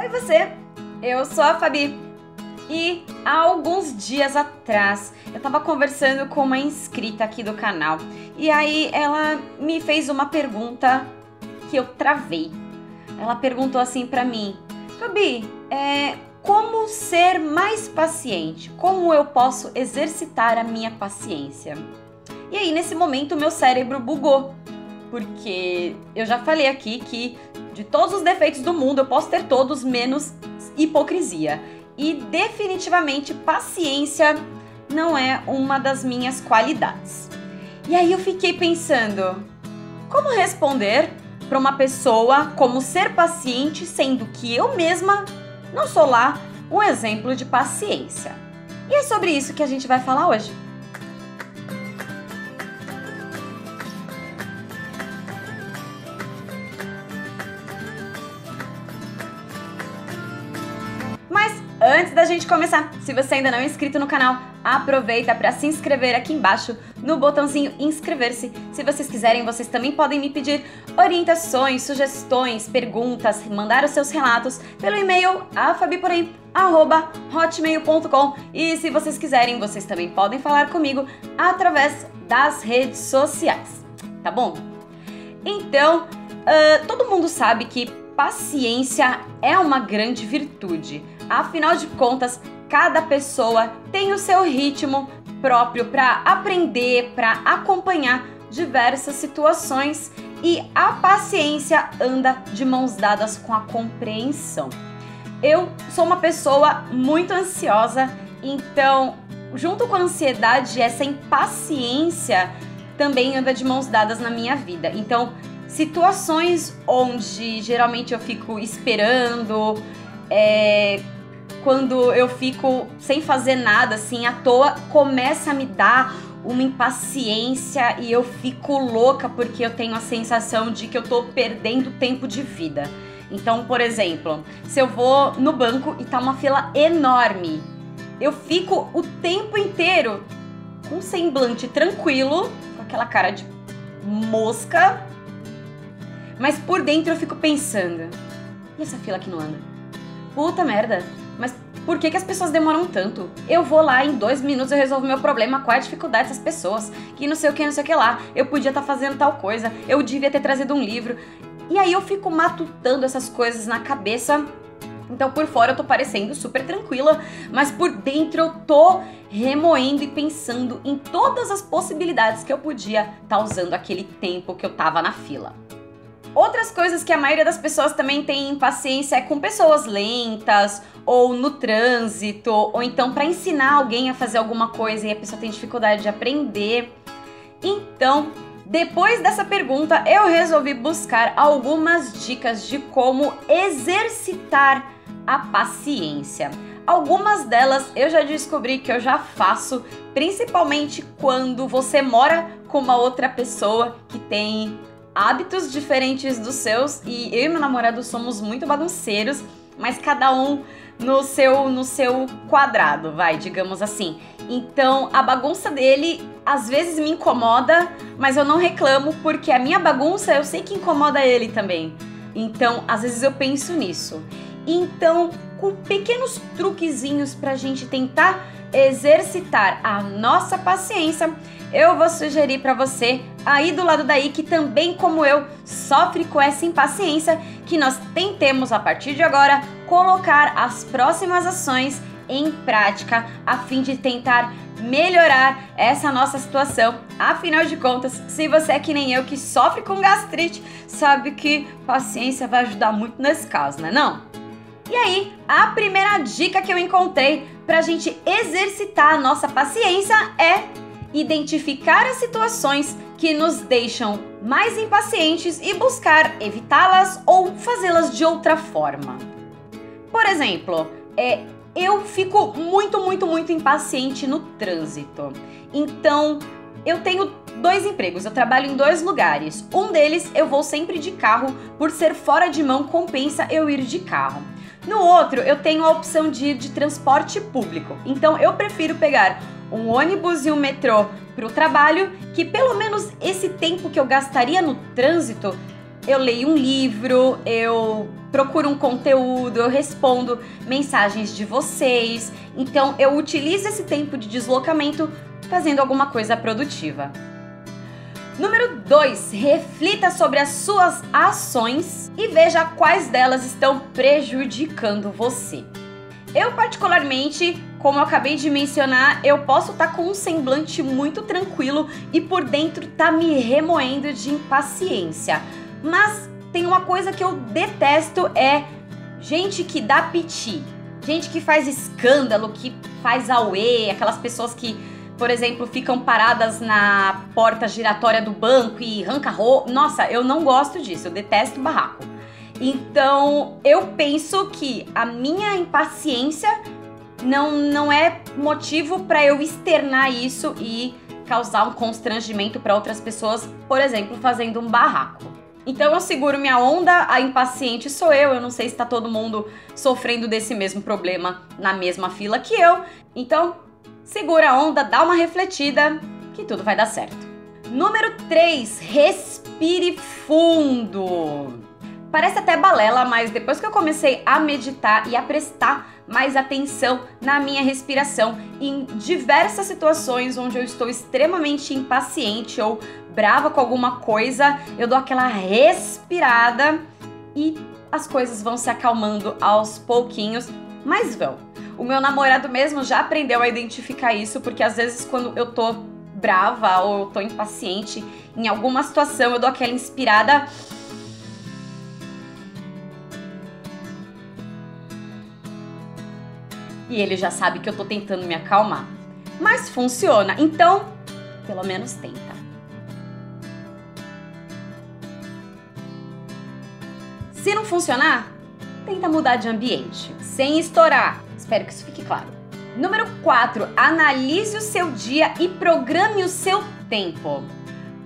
Oi você, eu sou a Fabi e há alguns dias atrás eu tava conversando com uma inscrita aqui do canal e aí ela me fez uma pergunta que eu travei. Ela perguntou assim pra mim: Fabi, como ser mais paciente? Como eu posso exercitar a minha paciência? E aí nesse momento meu cérebro bugou, porque eu já falei aqui que de todos os defeitos do mundo eu posso ter todos menos hipocrisia. E definitivamente paciência não é uma das minhas qualidades. E aí eu fiquei pensando, como responder para uma pessoa como ser paciente, sendo que eu mesma não sou lá um exemplo de paciência? E é sobre isso que a gente vai falar hoje. Antes da gente começar, se você ainda não é inscrito no canal, aproveita para se inscrever aqui embaixo no botãozinho inscrever-se. Se vocês quiserem, vocês também podem me pedir orientações, sugestões, perguntas, mandar os seus relatos pelo e-mail afabiporém@hotmail.com. E se vocês quiserem, vocês também podem falar comigo através das redes sociais, tá bom? Então, todo mundo sabe que paciência é uma grande virtude. Afinal de contas, cada pessoa tem o seu ritmo próprio para aprender, para acompanhar diversas situações e a paciência anda de mãos dadas com a compreensão. Eu sou uma pessoa muito ansiosa, então, junto com a ansiedade, essa impaciência também anda de mãos dadas na minha vida. Então, situações onde geralmente eu fico esperando, quando eu fico sem fazer nada, assim, à toa, começa a me dar uma impaciência e eu fico louca porque eu tenho a sensação de que eu tô perdendo tempo de vida. Então, por exemplo, se eu vou no banco e tá uma fila enorme, eu fico o tempo inteiro com um semblante tranquilo, com aquela cara de mosca, mas por dentro eu fico pensando, e essa fila que não anda? Puta merda, mas por que as pessoas demoram tanto? Eu vou lá, em 2 minutos eu resolvo meu problema, qual é a dificuldade dessas pessoas? Que não sei o que, não sei o que lá, eu podia estar fazendo tal coisa, eu devia ter trazido um livro. E aí eu fico matutando essas coisas na cabeça. Então por fora eu tô parecendo super tranquila, mas por dentro eu tô remoendo e pensando em todas as possibilidades que eu podia estar usando aquele tempo que eu tava na fila. Outras coisas que a maioria das pessoas também tem impaciência é com pessoas lentas, ou no trânsito, ou então para ensinar alguém a fazer alguma coisa e a pessoa tem dificuldade de aprender. Então, depois dessa pergunta, eu resolvi buscar algumas dicas de como exercitar a paciência. Algumas delas eu já descobri que eu já faço, principalmente quando você mora com uma outra pessoa que tem hábitos diferentes dos seus, e eu e meu namorado somos muito bagunceiros, mas cada um no seu quadrado, digamos assim. Então a bagunça dele às vezes me incomoda, mas eu não reclamo porque a minha bagunça eu sei que incomoda ele também. Então às vezes eu penso nisso. Então, com pequenos truquezinhos pra gente tentar exercitar a nossa paciência, eu vou sugerir para você aí do lado daí que também, como eu, sofre com essa impaciência, que nós tentemos a partir de agora colocar as próximas ações em prática a fim de tentar melhorar essa nossa situação. Afinal de contas, se você é que nem eu que sofre com gastrite, sabe que paciência vai ajudar muito nesse caso, né não? E aí, a primeira dica que eu encontrei pra gente exercitar a nossa paciência é identificar as situações que nos deixam mais impacientes e buscar evitá-las ou fazê-las de outra forma. Por exemplo, eu fico muito impaciente no trânsito. Então, eu tenho 2 empregos, eu trabalho em 2 lugares. Um deles eu vou sempre de carro, por ser fora de mão compensa eu ir de carro. No outro, eu tenho a opção de ir de transporte público. Então, eu prefiro pegar um ônibus e um metrô para o trabalho, que pelo menos esse tempo que eu gastaria no trânsito, eu leio um livro, eu procuro um conteúdo, eu respondo mensagens de vocês. Então eu utilizo esse tempo de deslocamento fazendo alguma coisa produtiva. Número 2, reflita sobre as suas ações e veja quais delas estão prejudicando você. Eu particularmente, como eu acabei de mencionar, eu posso estar com um semblante muito tranquilo e por dentro tá me remoendo de impaciência. Mas tem uma coisa que eu detesto, é gente que dá piti, gente que faz escândalo, que faz auê, aquelas pessoas que, por exemplo, ficam paradas na porta giratória do banco e arranca roupa. Nossa, eu não gosto disso, eu detesto barraco. Então, eu penso que a minha impaciência não é motivo para eu externar isso e causar um constrangimento para outras pessoas, por exemplo, fazendo um barraco. Então, eu seguro minha onda, a impaciente sou eu não sei se tá todo mundo sofrendo desse mesmo problema na mesma fila que eu. Então, segura a onda, dá uma refletida, que tudo vai dar certo. Número 3, respire fundo. Parece até balela, mas depois que eu comecei a meditar e a prestar mais atenção na minha respiração, em diversas situações onde eu estou extremamente impaciente ou brava com alguma coisa, eu dou aquela respirada e as coisas vão se acalmando aos pouquinhos, mas vão. O meu namorado mesmo já aprendeu a identificar isso, porque às vezes quando eu tô brava ou eu tô impaciente em alguma situação, eu dou aquela inspirada e ele já sabe que eu tô tentando me acalmar. Mas funciona, então pelo menos tenta. Se não funcionar, tenta mudar de ambiente, sem estourar. Espero que isso fique claro. Número 4, analise o seu dia e programe o seu tempo.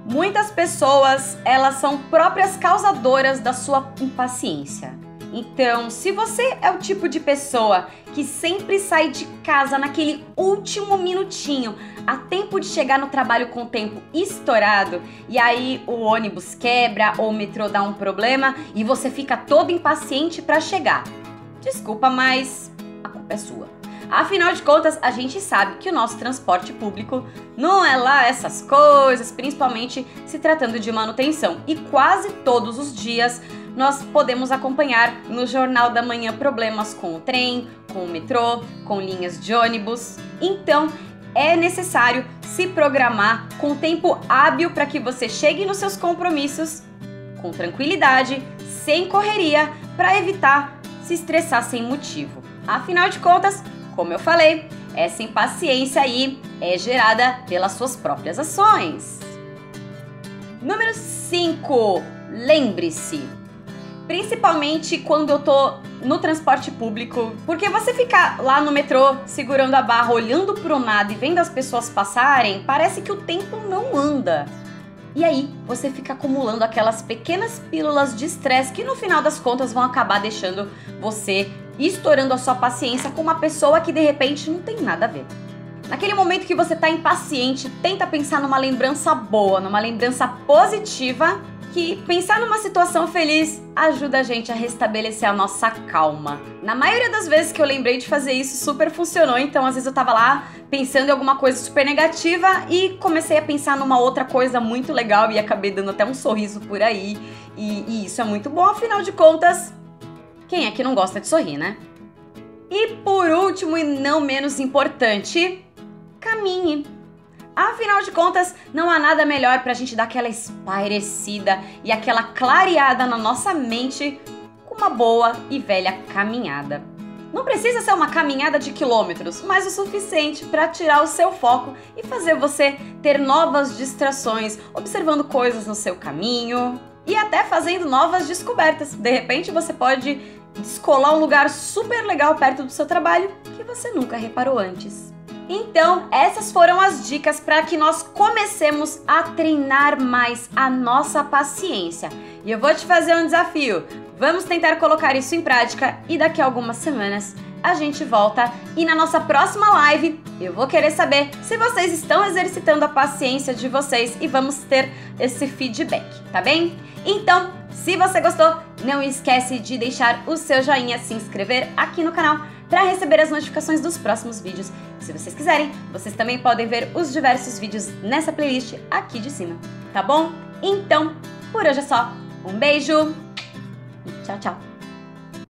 Muitas pessoas, elas são próprias causadoras da sua impaciência. Então, se você é o tipo de pessoa que sempre sai de casa naquele último minutinho, a tempo de chegar no trabalho com o tempo estourado, e aí o ônibus quebra ou o metrô dá um problema e você fica todo impaciente para chegar. Desculpa, mas a culpa é sua. Afinal de contas, a gente sabe que o nosso transporte público não é lá essas coisas, principalmente se tratando de manutenção. E quase todos os dias nós podemos acompanhar no Jornal da Manhã problemas com o trem, com o metrô, com linhas de ônibus. Então, é necessário se programar com tempo hábil para que você chegue nos seus compromissos com tranquilidade, sem correria, para evitar se estressar sem motivo. Afinal de contas, como eu falei, essa impaciência aí é gerada pelas suas próprias ações. Número 5. Lembre-se. Principalmente quando eu tô no transporte público, porque você ficar lá no metrô segurando a barra, olhando pro nada e vendo as pessoas passarem, parece que o tempo não anda. E aí você fica acumulando aquelas pequenas pílulas de estresse que no final das contas vão acabar deixando você estourando a sua paciência com uma pessoa que de repente não tem nada a ver. Naquele momento que você tá impaciente, tenta pensar numa lembrança boa, numa lembrança positiva, que pensar numa situação feliz ajuda a gente a restabelecer a nossa calma. Na maioria das vezes que eu lembrei de fazer isso, super funcionou. Então, às vezes eu tava lá pensando em alguma coisa super negativa e comecei a pensar numa outra coisa muito legal e acabei dando até um sorriso por aí. E isso é muito bom, afinal de contas, quem é que não gosta de sorrir, né? E por último e não menos importante, caminhe. Afinal de contas, não há nada melhor pra gente dar aquela espairecida e aquela clareada na nossa mente com uma boa e velha caminhada. Não precisa ser uma caminhada de quilômetros, mas o suficiente para tirar o seu foco e fazer você ter novas distrações, observando coisas no seu caminho e até fazendo novas descobertas. De repente você pode descolar um lugar super legal perto do seu trabalho que você nunca reparou antes. Então, essas foram as dicas para que nós comecemos a treinar mais a nossa paciência. E eu vou te fazer um desafio. Vamos tentar colocar isso em prática e daqui a algumas semanas a gente volta. E na nossa próxima live eu vou querer saber se vocês estão exercitando a paciência de vocês e vamos ter esse feedback, tá bem? Então, Se você gostou, não esquece de deixar o seu joinha, se inscrever aqui no canal para receber as notificações dos próximos vídeos. Se vocês quiserem, vocês também podem ver os diversos vídeos nessa playlist aqui de cima, tá bom? Então, por hoje é só. Um beijo e tchau, tchau!